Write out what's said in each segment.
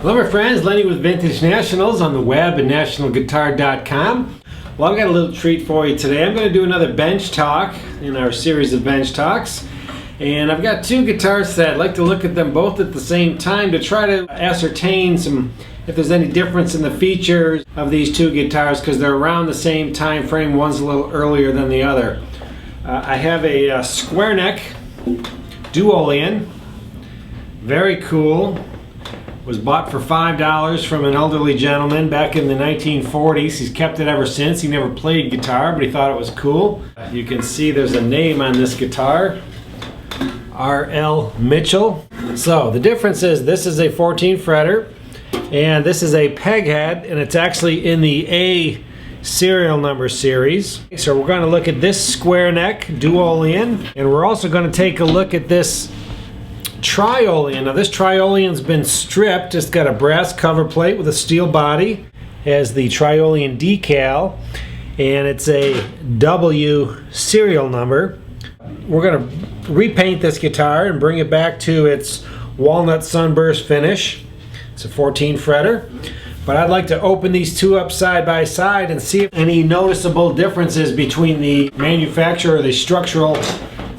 Hello my friends, Lenny with Vintage Nationals on the web at nationalguitar.com. Well, I've got a little treat for you today. I'm going to do another bench talk in our series of bench talks. And I've got two guitars that I'd like to look at them both at the same time to try to ascertain if there's any difference in the features of these two guitars, because they're around the same time frame. One's a little earlier than the other. I have a square neck Duolian. Very cool. Was bought for $5 from an elderly gentleman back in the 1940s. He's kept it ever since. He never played guitar, but he thought it was cool. You can see there's a name on this guitar, R.L. Mitchell. So the difference is this is a 14 fretter and this is a peg head, and it's actually in the A serial number series. So we're going to look at this square neck Duolian, and we're also going to take a look at this Triolian. Now this Triolian's been stripped. It's got a brass cover plate with a steel body, has the Triolian decal, and it's a W serial number. We're going to repaint this guitar and bring it back to its walnut sunburst finish. It's a 14 fretter. But I'd like to open these two up side by side and see if any noticeable differences between the manufacturer, the structural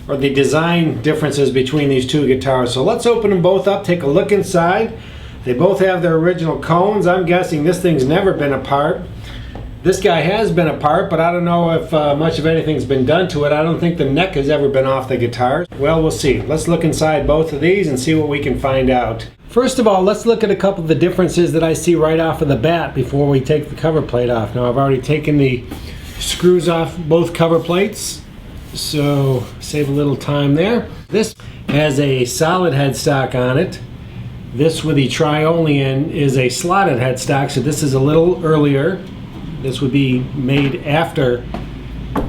or the design differences between these two guitars. So let's open them both up, take a look inside. They both have their original cones. I'm guessing this thing's never been apart. This guy has been apart, but I don't know if much of anything's been done to it. I don't think the neck has ever been off the guitar. Well, we'll see. Let's look inside both of these and see what we can find out. First of all, let's look at a couple of the differences that I see right off of the bat before we take the cover plate off. Now I've already taken the screws off both cover plates, so save a little time there. This has a solid headstock on it. This with the Triolian is a slotted headstock, so this is a little earlier. This would be made after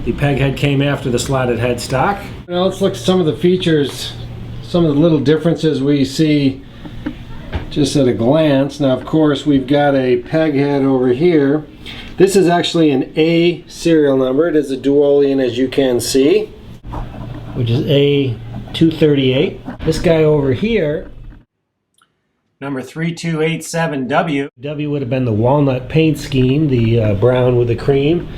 the peg head came after the slotted headstock. Now let's look at some of the features, some of the little differences we see just at a glance. Now of course we've got a peg head over here. This is actually an A serial number. It is a Duolian, as you can see, which is A238. This guy over here, number 3287W. W would have been the walnut paint scheme, the brown with the cream.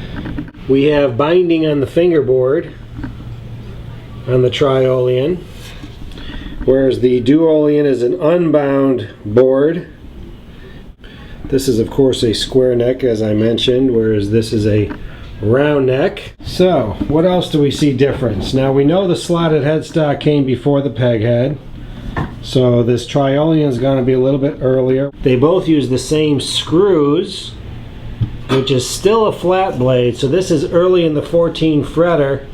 We have binding on the fingerboard on the Triolian, whereas the Duolian is an unbound board. This is of course a square neck, as I mentioned, whereas this is a round neck. So what else do we see difference? Now we know the slotted headstock came before the peg head, so this Triolian is going to be a little bit earlier. They both use the same screws, which is still a flat blade, so this is early in the 14 fretter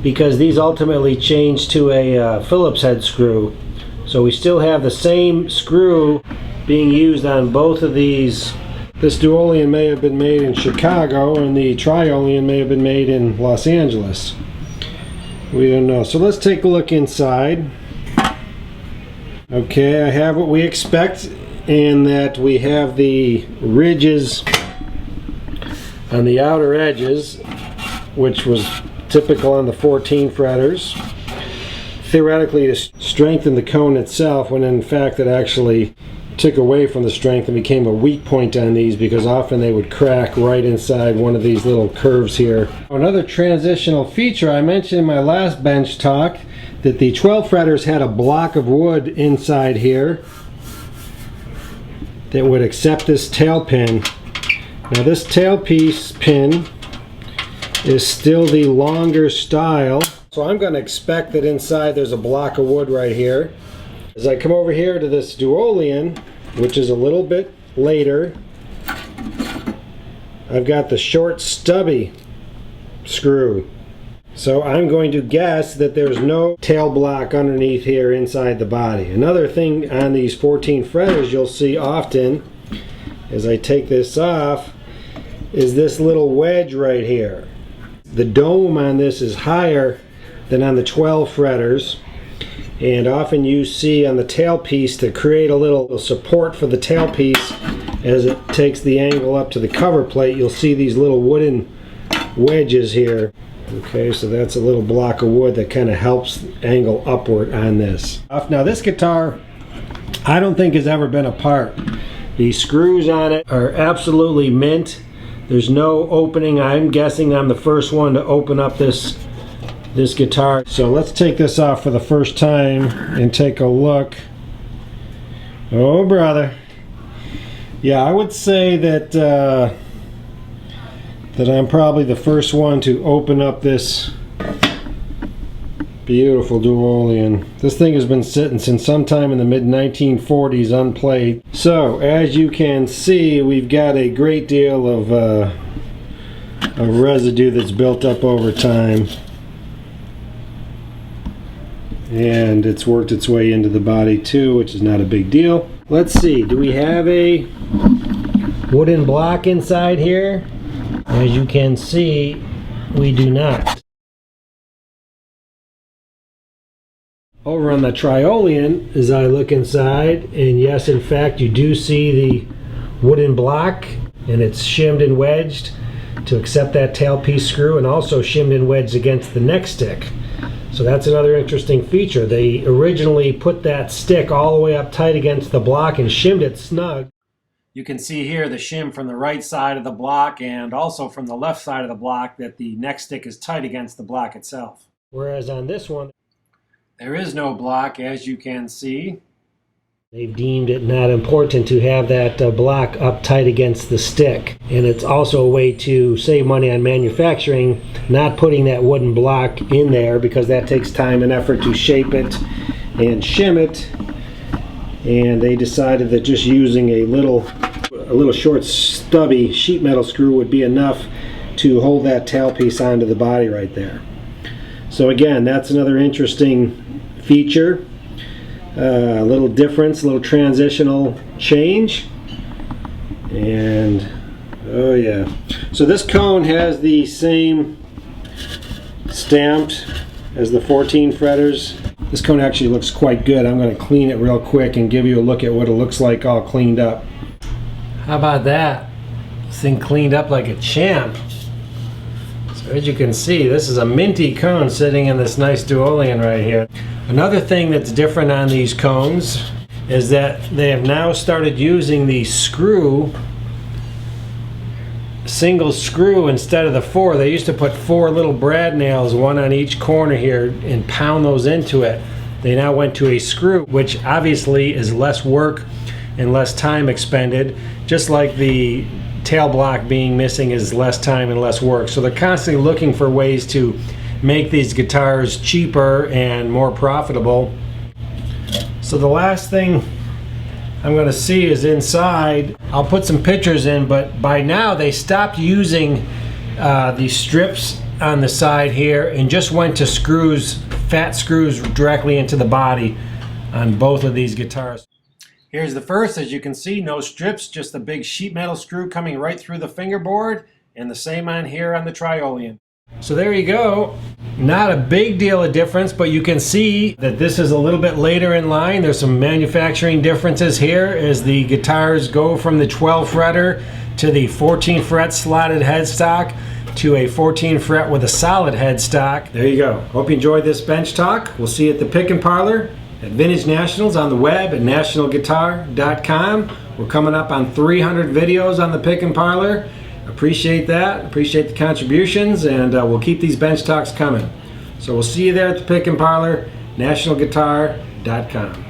because these ultimately changed to a Phillips head screw. So we still have the same screw being used on both of these. This Duolian may have been made in Chicago and the Triolian may have been made in Los Angeles. We don't know. So let's take a look inside. Okay, I have what we expect in that we have the ridges on the outer edges, which was typical on the 14 fretters. Theoretically to strengthen the cone itself, when in fact it actually took away from the strength and became a weak point on these, because often they would crack right inside one of these little curves here. Another transitional feature, I mentioned in my last bench talk that the 12 fretters had a block of wood inside here that would accept this tail pin. Now this tailpiece pin is still the longer style, so I'm going to expect that inside there's a block of wood right here. As I come over here to this Duolian, which is a little bit later, I've got the short stubby screw. So I'm going to guess that there's no tail block underneath here inside the body. Another thing on these 14 fretters you'll see often as I take this off is this little wedge right here. The dome on this is higher than on the 12 fretters, and often you see on the tailpiece to create a little support for the tailpiece as it takes the angle up to the cover plate, you'll see these little wooden wedges here. Okay, so that's a little block of wood that kind of helps angle upward on this. Now this guitar I don't think has ever been apart. The screws on it are absolutely mint. There's no opening. I'm guessing I'm the first one to open up this guitar. So let's take this off for the first time and take a look. Oh brother. Yeah, I would say that that I'm probably the first one to open up this beautiful Duolian. This thing has been sitting since sometime in the mid-1940s unplayed. So as you can see, we've got a great deal of residue that's built up over time, and it's worked its way into the body too, which is not a big deal. Let's see, do we have a wooden block inside here? As you can see, we do not. Over on the Triolian, as I look inside, and yes, in fact, you do see the wooden block, and it's shimmed and wedged to accept that tailpiece screw, and also shimmed and wedged against the neck stick. So that's another interesting feature. They originally put that stick all the way up tight against the block and shimmed it snug. You can see here the shim from the right side of the block and also from the left side of the block that the neck stick is tight against the block itself. Whereas on this one, there is no block, as you can see. They've deemed it not important to have that block up tight against the stick. And it's also a way to save money on manufacturing, not putting that wooden block in there, because that takes time and effort to shape it and shim it. And they decided that just using a little short stubby sheet metal screw would be enough to hold that tailpiece onto the body right there. So again, that's another interesting feature, a little difference, a little transitional change. And oh yeah, so this cone has the same stamped as the 14 fretters. This cone actually looks quite good. I'm going to clean it real quick and give you a look at what it looks like all cleaned up. How about that? This thing cleaned up like a champ. So as you can see, this is a minty cone sitting in this nice Duolian right here. Another thing that's different on these cones is that they have now started using the single screw instead of the four. They used to put 4 little brad nails, one on each corner here, and pound those into it. They now went to a screw, which obviously is less work and less time expended, just like the tail block being missing is less time and less work. So they're constantly looking for ways to make these guitars cheaper and more profitable. So the last thing I'm going to see is inside. I'll put some pictures in, but by now they stopped using these strips on the side here and just went to screws, fat screws directly into the body on both of these guitars. Here's the first. As you can see, no strips, just a big sheet metal screw coming right through the fingerboard, and the same on here on the Triolian. So there you go. Not a big deal of difference, but you can see that this is a little bit later in line. There's some manufacturing differences here as the guitars go from the 12 fretter to the 14 fret slotted headstock to a 14 fret with a solid headstock. There you go. Hope you enjoyed this bench talk. We'll see you at the Pick and Parlor at Vintage Nationals on the web at nationalguitar.com. We're coming up on 300 videos on the Pick and Parlor. Appreciate that. Appreciate the contributions, and we'll keep these bench talks coming. So we'll see you there at the Pick and Parlor, nationalguitar.com.